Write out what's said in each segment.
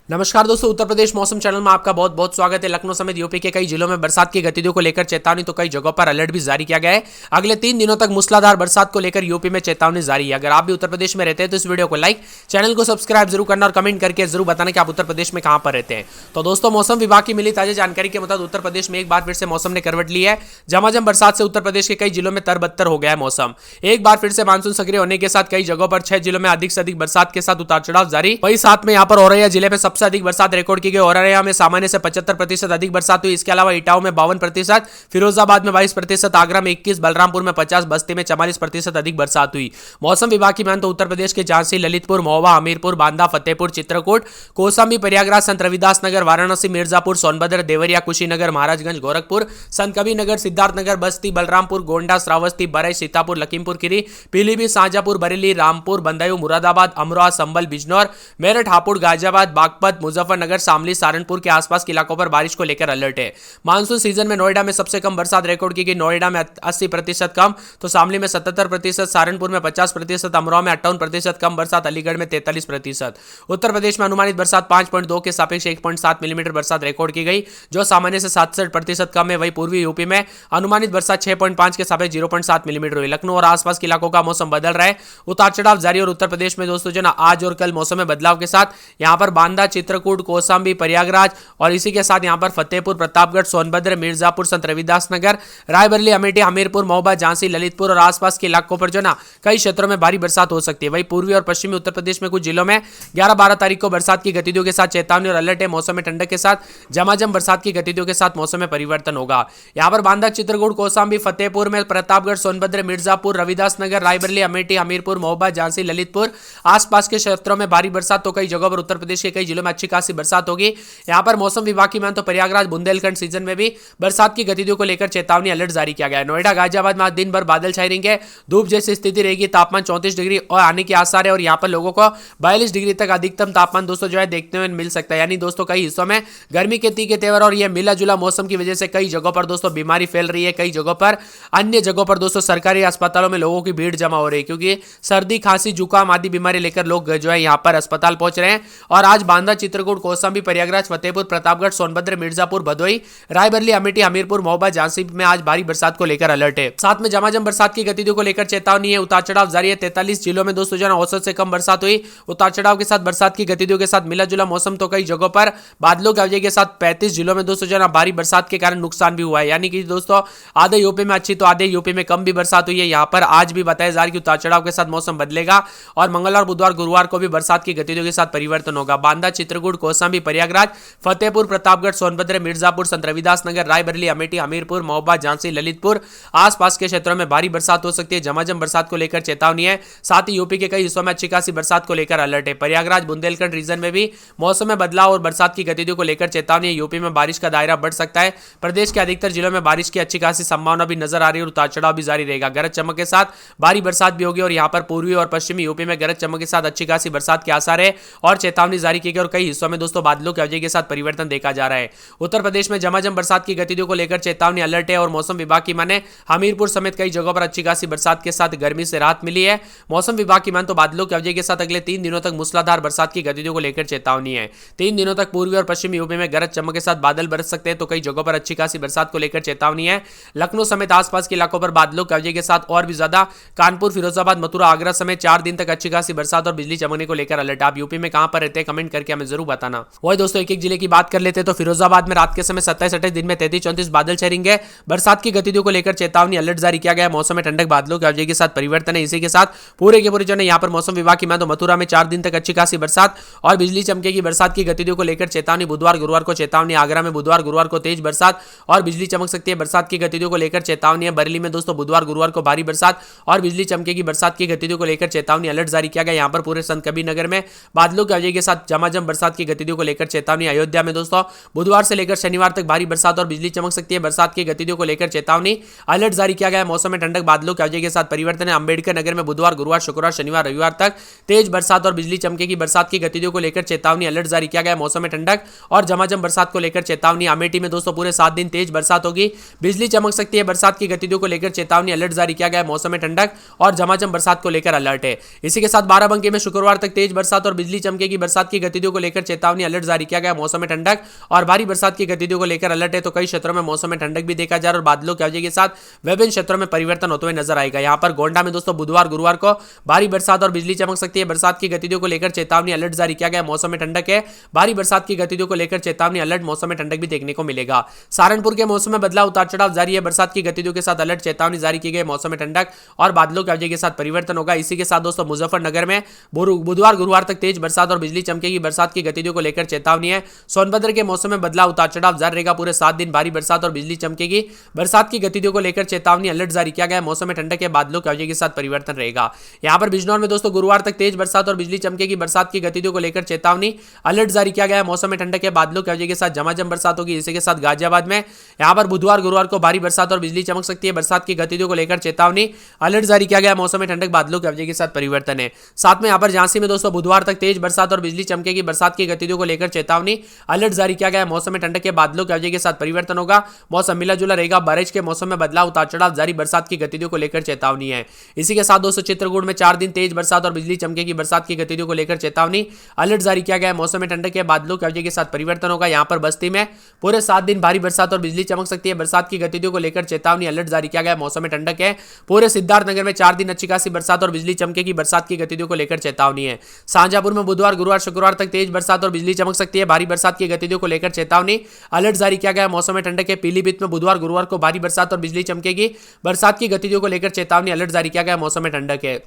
नमस्कार दोस्तों, उत्तर प्रदेश मौसम चैनल में आपका बहुत बहुत स्वागत है। लखनऊ समेत यूपी के कई जिलों में बरसात की गतिविधियों को लेकर चेतावनी तो कई जगहों पर अलर्ट भी जारी किया गया है। अगले 3 दिनों तक मूसलाधार बरसात को लेकर यूपी में चेतावनी जारी है। अगर आप भी उत्तर प्रदेश में रहते हैं तो इस वीडियो को लाइक, चैनल को सब्सक्राइब जरूर करना और कमेंट करके जरूर बताना कि आप उत्तर प्रदेश में कहां पर रहते हैं। तो दोस्तों, मौसम विभाग की मिली ताजा जानकारी के मुताबिक उत्तर प्रदेश में एक बार फिर से मौसम ने करवट ली है। झमाझम बरसात से उत्तर प्रदेश के कई जिलों में तरबतर हो गया है मौसम। एक बार फिर से मानसून सक्रिय होने के साथ कई जगहों पर 6 जिलों में अधिक से अधिक बरसात के साथ उतार चढ़ाव जारी। वही साथ में यहाँ पर औरैया जिले में सबसे अधिक बरसात रिकॉर्ड की गई। औरैया में सामान्य से 75% अधिक बरसात हुई। इसके अलावा इटावा में 52%, फिरोजाबाद में 22%, आगरा में 21%, बलरामपुर में 50%, बस्ती में 44% अधिक बरसात हुई। मौसम विभाग की माने तो उत्तर प्रदेश के झांसी, ललितपुर, महोबा, हमीरपुर, बांदा, फतेहपुर, चित्रकूट, कौशाम्बी, प्रयागराज, संत रविदास नगर, वाराणसी, मिर्जापुर, सोनभद्र, देवरिया, कुशीनगर, महाराजगंज, गोरखपुर, संतकबीरनगर, सिद्धार्थनगर, बस्ती, बलरामपुर, गोंडा, श्रावस्ती, बरई, सीतापुर, लखीमपुर खीरी, पीलीभीत, शाहजहांपुर, बरेली, रामपुर, बदायूं, मुरादाबाद, अमरोहा, संभल, बिजनौर, मेरठ, हापुड़, गाजियाबाद, बागपत, मुजफ्फरनगर, शामली, सहारनपुर के आसपास के इलाकों पर बारिश को लेकर अलर्ट है। मानसून सीजन में नोएडा में सबसे कम बरसात रिकॉर्ड की गई। नोएडा में 80% कम, तो शामली में 77%, सहारनपुर में 50%, अमरोहा में 58% कम बरसात, अलीगढ़ में 43%। उत्तर प्रदेश में अनुमानित बरसात 5.2 के सापेक्ष 1.7 मिलीमीटर बरसात रिकॉर्ड की गई, जो सामान्य से 67% कम है। वही पूर्वी यूपी में अनुमानित बरसात 6.5 के सापेक्ष 0.7 मिलीमीटर हुई। लखनऊ और आसपास के इलाकों का मौसम बदल रहा है, उतार चढ़ाव जारी। और उत्तर प्रदेश में दोस्तों जो ना आज और कल मौसम में बदलाव के साथ यहां पर बांदा, चित्रकूट, कौशाम्बी, प्रयागराज और इसी के साथ यहां पर फतेहपुर, प्रतापगढ़, सोनभद्र, मिर्जापुर, संत रविदास नगर, रायबरेली, अमेठी, हमीरपुर, महोबा, झांसी, ललितपुर और आसपास के इलाकों पर जो ना कई क्षेत्रों में भारी बरसात हो सकती है। वहीं पूर्वी और पश्चिमी उत्तर प्रदेश में कुछ जिलों में 11-12 तारीख को बरसात की गतिविधियों के साथ चेतावनी और अलर्ट है। मौसम में ठंडक के साथ झमाझम बरसात की गतिविधियों के साथ मौसम में परिवर्तन होगा। यहां पर बांदा, चित्रकूट, कौशाम्बी, फतेहपुर में, प्रतापगढ़, सोनभद्र, मिर्जापुर, रविदास नगर, रायबरेली, अमेठी, हमीरपुर, महोबा, झांसी, ललितपुर आसपास के क्षेत्रों में भारी बरसात, तो कई जगहों पर उत्तर प्रदेश के कई जिलों में अच्छी खासी बरसात होगी। यहां पर मौसम विभाग की मान तो प्रयागराज, बुंदेलखंड सीजन में भी बरसात की गतिविधियों को लेकर चेतावनी अलर्ट जारी किया गया है। नोएडा, गाजियाबाद में आज दिन भर बादल छाए रहेंगे, धूप जैसी स्थिति रहेगी। तापमान 34 डिग्री और आने के आसार है और यहां पर लोगों को 42 डिग्री तक अधिकतम तापमान दोस्तों जो है देखने में मिल सकता है। यानी दोस्तों कई हिस्सों में गर्मी के तीखे तेवर और यह मिला जुला मौसम की वजह से कई जगहों पर दोस्तों बीमारी फैल रही है। कई जगहों पर, अन्य जगहों पर दोस्तों सरकारी अस्पतालों में लोगों की भीड़ जमा हो रही है, क्योंकि सर्दी, खांसी, जुकाम आदि बीमारी लेकर लोग जो है यहां पर अस्पताल पहुंच रहे हैं। और आज बांदा, चित्रकूट, कौशाम्बी, प्रयागराज, फतेहपुर, प्रतापगढ़, सोनभद्र, मिर्जापुर, भदोही, रायबरेली, अमेठी, हमीरपुर, महोबा, झांसी में आज भारी बरसात को लेकर अलर्ट है। साथ में झमाझम बरसात की गतिविधियों को लेकर चेतावनी है। उतार चढ़ाव जारी है। 43 जिलों में दोस्तों जो है औसत से कम बरसात हुई। उतार चढ़ाव के साथ बरसात की गतिविधियों के साथ मिला जुला मौसम, तो कई जगहों पर बादलों की वजह के साथ 35 जिलों में दोस्तों जो है भारी बरसात के कारण नुकसान भी हुआ है। यानी कि दोस्तों आधे यूपी में अच्छी तो आधे यूपी में कम भी बरसात हुई है। यहां पर आज भी बताया जा रहा है कि उतार चढ़ाव के साथ मौसम बदलेगा और मंगलवार, बुधवार, गुरुवार को भी बरसात की गतिविधियों के साथ परिवर्तन होगा। बांदा, चित्रकूट, कौशाम्बी, प्रयागराज, फतेहपुर, प्रतापगढ़, सोनभद्र, मिर्जापुर, संत रविदास नगर, रायबरेली, अमेठी, हमीरपुर, महोबा, झांसी, ललितपुर आसपास के क्षेत्रों में भारी बरसात हो सकती है। झमाझम बरसात को लेकर चेतावनी है। साथ ही यूपी के कई हिस्सों में अच्छी खासी बरसात को लेकर अलर्ट है। प्रयागराज, बुंदेलखंड रीजन में भी मौसम में बदलाव और बरसात की गतिविधियों को लेकर चेतावनी है। यूपी में बारिश का दायरा बढ़ सकता है। प्रदेश के अधिकतर जिलों में बारिश की अच्छी खासी संभावना भी नजर आ रही है और उतार चढ़ाव भी जारी रहेगा। गरज चमक के साथ भारी बरसात भी होगी और यहां पर पूर्वी और पश्चिमी यूपी में गरज चमक के साथ अच्छी खासी बरसात के आसार है और चेतावनी जारी की गई। और कई हिस्सों में दोस्तों बादलों की वजह के साथ परिवर्तन देखा जा रहा है। उत्तर प्रदेश में झमाझम बरसात की गतिविधियों को लेकर चेतावनी अलर्ट है और मौसम विभाग की माने हमीरपुर समेत कई जगहों पर अच्छी खासी बरसात के साथ गर्मी से राहत मिली है। मौसम विभाग की माने तो बादलों की वजह के साथ अगले 3 दिनों तक मूसलाधार बरसात की गतिविधियों को लेकर चेतावनी है। 3 दिनों तक पूर्वी और पश्चिमी यूपी में गरज चमक के साथ बादल बरस सकते हैं, तो कई जगहों पर अच्छी खासी बरसात को लेकर चेतावनी है। लखनऊ समेत आसपास के इलाकों पर बादलों की वजह के साथ और भी ज्यादा कानपुर, फिरोजाबाद, मथुरा, आगरा समेत 4 दिन तक अच्छी खासी बरसात और बिजली चमकने को लेकर अलर्ट। आप यूपी में कहां पर रहते हैं कमेंट करके हमें जरूर बताना। वही दोस्तों एक एक जिले की बात कर लेते हैं तो फिरोजाबाद में रात के समय 27-28, दिन में 33-34 बादल छाएंगे। बरसात की गतिविधियों को लेकर चेतावनी अलर्ट जारी किया गया है। मौसम में ठंडक, बादलों की वजह के साथ परिवर्तन है। इसी के साथ पूरे के पूरे जो है यहां पर मौसम विभाग की मान तो मथुरा में 4 दिन तक अच्छी खासी बरसात और बिजली चमकेगी। बरसात की गतिविधियों को लेकर चेतावनी। बुधवार, गुरुवार को चेतावनी। आगरा में बुधवार, गुरुवार को तेज बरसात और बिजली चमक सकती है। बरसात की गतिविधियों को लेकर चेतावनी है। बरेली में दोस्तों बुधवार, गुरुवार को भारी बरसात और बिजली चमकेगी। बरसात की गतिविधियों को लेकर चेतावनी अलर्ट जारी किया गया। यहां पर पूरे संतकबीरनगर में बादलों की वजह के साथ झमाझम बरसात की गतिविधियों को लेकर चेतावनी। अयोध्या में दोस्तों बुधवार से लेकर शनिवार तक भारी बरसात और बिजली चमक सकती है। बरसात की गतिविधियों को लेकर चेतावनी अलर्ट जारी किया गया। मौसम में ठंडक, बादलों की वजह के साथ परिवर्तन है। अंबेडकर नगर में बुधवार, गुरुवार, शुक्रवार, शनिवार, रविवार तक तेज बरसात और बिजली चमकेगी। बरसात की गतिविधियों को लेकर चेतावनी अलर्ट जारी किया गया। मौसम में ठंडक और झमाझम बरसात को लेकर चेतावनी। अमेठी में दोस्तों पूरे 7 दिन तेज बरसात होगी, बिजली चमक सकती है। बरसात की गतिविधियों को लेकर चेतावनी अलर्ट जारी किया गया। मौसम में ठंडक और झमाझम बरसात को लेकर अलर्ट है। इसी के साथ बाराबंकी में शुक्रवार तक तेज बरसात और बिजली चमकेगी। बरसात की गतिविधियों को को लेकर चेतावनी अलर्ट जारी किया गया। मौसम में ठंडक और भारी बरसात की गतिविधियों को लेकर अलर्ट है, तो कई क्षेत्रों में मौसम में ठंडक भी देखा जा रहा है और बादलों की वजह के साथ विभिन्न क्षेत्रों में परिवर्तन होते हुए नजर आएगा। यहाँ पर गोंडा में दोस्तों बुधवार गुरुवार को भारी बरसात और बिजली चमक सकती है। बरसात की गतिविधियों को लेकर चेतावनी अलर्ट जारी किया गया। मौसम में ठंडक है, भारी बरसात की गतिविधियों को लेकर चेतावनी अलर्ट, मौसम में ठंडक भी देखने को मिलेगा। सहारनपुर के मौसम में बदलाव उतार चढ़ाव जारी है। बरसात की गतिविधियों के साथ अलर्ट, चेतावनी जारी की गई। मौसम में ठंडक और बादलों की वजह के साथ परिवर्तन होगा। इसी के साथ दोस्तों मुजफ्फरनगर में बुधवार गुरुवार तक तेज बरसात और बिजली चमकेगी। बरसात की गतिविधियों को लेकर चेतावनी है। सोनभद्र के मौसम में बदलाव उतार चढ़ाव जारी रहेगा। पूरे 7 दिन भारी बरसात और बिजली चमकेगी। बरसात की गतिविधियों को लेकर चेतावनी अलर्ट जारी किया गया। मौसम में ठंडक के बादलों की वजह के साथ परिवर्तन रहेगा। यहां पर बिजनौर में दोस्तों गुरुवार तक तेज बरसात और बिजली चमकेगी। बरसात की गतिविधियों को लेकर चेतावनी अलर्ट जारी किया गया। मौसम में ठंडक के बादलों की वजह के साथ झमाझम बरसात होगी। इसी के साथ गाजियाबाद में यहां पर बुधवार गुरुवार को भारी बरसात और बिजली चमक सकती है। बरसात की गतिविधियों को लेकर चेतावनी अलर्ट जारी किया गया। मौसम में ठंडक बादलों की वजह के साथ परिवर्तन है। साथ में यहां पर झांसी में दोस्तों बुधवार तक तेज बरसात और बिजली चमकेगी। बरसात की गतिविधियों को लेकर चेतावनी अलर्ट जारी किया गया। मौसम में ठंडक के बादलों की वजह के साथ परिवर्तन होगा। मौसम मिला जुला रहेगा। बारिश के मौसम में बदलाव उतार चढ़ाव जारी। बरसात की गतिविधियों को लेकर चेतावनी है। इसी के साथ दोस्तों चित्रकूट में 4 दिन तेज बरसात और बिजली चमकेगी। बरसात की गतिविधियों को लेकर चेतावनी अलर्ट जारी किया गया। मौसम में ठंडक के बादलों की वजह के साथ परिवर्तन होगा। यहां पर बस्ती में पूरे 7 दिन भारी बरसात और बिजली चमक सकती है। बरसात की गतिविधियों को लेकर चेतावनी अलर्ट जारी किया गया। मौसम में ठंडक है। पूरे सिद्धार्थनगर में 4 दिन अच्छी खासी बरसात और बिजली चमकेगी। बरसात की गतिविधियों को लेकर चेतावनी है। शाहजहांपुर में बुधवार गुरुवार शुक्रवार तक तेज बरसात और बिजली चमक सकती है। भारी बरसात की गतिविधियों को लेकर चेतावनी अलर्ट जारी किया गया। मौसम में ठंडक है। पीलीभीत में बुधवार गुरुवार को भारी बरसात और बिजली चमकेगी। बरसात की गतिविधियों को लेकर चेतावनी अलर्ट जारी किया गया। मौसम में ठंडक है।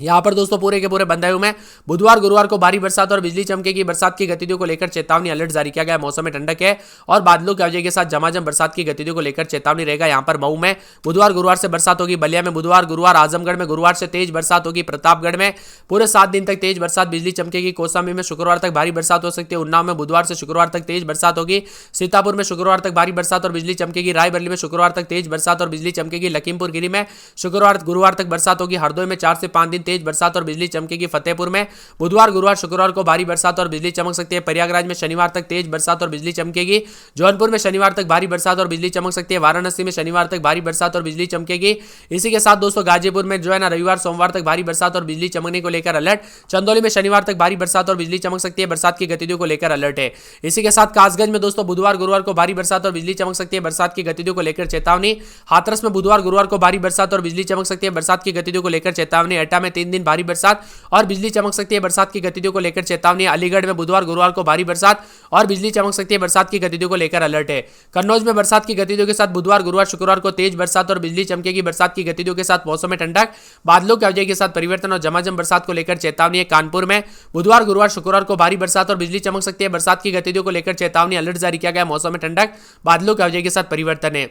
यहां पर दोस्तों पूरे के पूरे बंदायूं में बुधवार गुरुवार को भारी बरसात और बिजली चमकेगी। बरसात की गतिविधियों को लेकर चेतावनी अलर्ट जारी किया गया। मौसम में ठंडक है और बादलों की वजह के साथ झमाझम बरसात की गतिविधियों को लेकर चेतावनी रहेगा। यहां पर मऊ में बुधवार गुरुवार से बरसात होगी। बलिया में बुधवार गुरुवार, आजमगढ़ में गुरुवार से तेज बरसात होगी। प्रतापगढ़ में पूरे 7 दिन तक तेज बरसात बिजली चमकेगी। कौशाम्बी में शुक्रवार तक भारी बरसात हो सकती है। उन्नाव में बुधवार से शुक्रवार तक तेज बरसात होगी। सीतापुर में शुक्रवार तक भारी बरसात और बिजली चमकेगी। रायबरेली में शुक्रवार तक तेज बरसात और बिजली चमकेगी। लखीमपुर खीरी में शुक्रवार गुरुवार तक बरसात होगी। हरदोई में 4 से 5 दिन तेज बरसात और बिजली चमकेगी। फतेहपुर में बुधवार गुरुवार शुक्रवार को भारी बरसात और बिजली चमक सकती है। प्रयागराज में शनिवार तक तेज बरसात और बिजली चमकेगी। जौनपुर में शनिवार तक भारी बरसात और बिजली चमक सकती है। वाराणसी में शनिवार तक भारी बरसात और बिजली चमकेगी। इसी के साथ दोस्तों गाजीपुर में जो है ना रविवार सोमवार तक भारी बरसात और बिजली चमकने को लेकर अलर्ट। चंदौली में शनिवार तक भारी बरसात और बिजली चमक सकती है। बरसात की गतिविधियों को लेकर अलर्ट है। इसी के साथ कासगंज में दोस्तों बुधवार गुरुवार को भारी बरसात और बिजली चमक सकती है। बरसात की गतिविधियों को लेकर चेतावनी। हाथरस में बुधवार गुरुवार को भारी बरसात और बिजली चमक सकती है। बरसात की गतिविधियों को लेकर चेतावनी। एटा में 3 दिन भारी बरसात और बिजली चमक सकती है। बरसात की गतिविधियों को लेकर चेतावनी। अलीगढ़ में बुधवार गुरुवार को भारी बरसात और बिजली चमक सकती है। बरसात की गतिविधियों को लेकर अलर्ट है। कन्नौज में बरसात की गतिविधियों के साथ बुधवार गुरुवार शुक्रवार को तेज बरसात और बिजली चमकेगी। बरसात की गतिविधियों के साथ मौसम में ठंडक, बादलों की वजह के साथ परिवर्तन और झमाझम बरसात को लेकर चेतावनी है। कानपुर में बुधवार गुरुवार शुक्रवार को भारी बरसात और बिजली चमक सकती है। बरसात की गतिविधियों को लेकर चेतावनी अलर्ट जारी किया गया। मौसम में ठंडक, बादलों की वजह के साथ परिवर्तन है।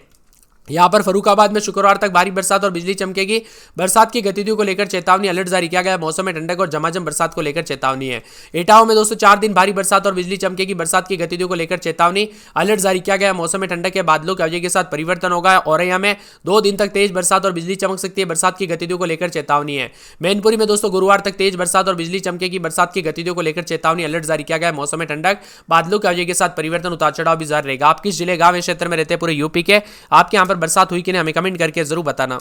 यहां पर फरुखाबाद में शुक्रवार तक भारी बरसात और बिजली चमकेगी। बरसात की गतिविधियों को लेकर चेतावनी अलर्ट जारी किया गया। मौसम में ठंडक और झमाझम बरसात को लेकर चेतावनी है। इटावा में दोस्तों 4 दिन भारी बरसात और बिजली चमकेगी। बरसात की गतिविधियों को लेकर चेतावनी अलर्ट जारी किया गया। मौसम में ठंडक के बादलों की वजह के साथ परिवर्तन होगा। औरैया में 2 दिन तक तेज बरसात और बिजली चमक सकती है। बरसात की गतिविधियों को लेकर चेतावनी है। मैनपुरी में दोस्तों गुरुवार तक तेज बरसात और बिजली चमकेगी। बरसात की गतिविधियों को लेकर चेतावनी अलर्ट जारी किया गया। मौसम में ठंडक, बादलों की वजह के साथ परिवर्तन, उतार चढ़ाव भी जारी रहेगा। आप किस जिले गांव क्षेत्र में रहते हैं पूरे यूपी के, आपके यहाँ पर बरसात हुई कि नहीं, हमें कमेंट करके जरूर बताना।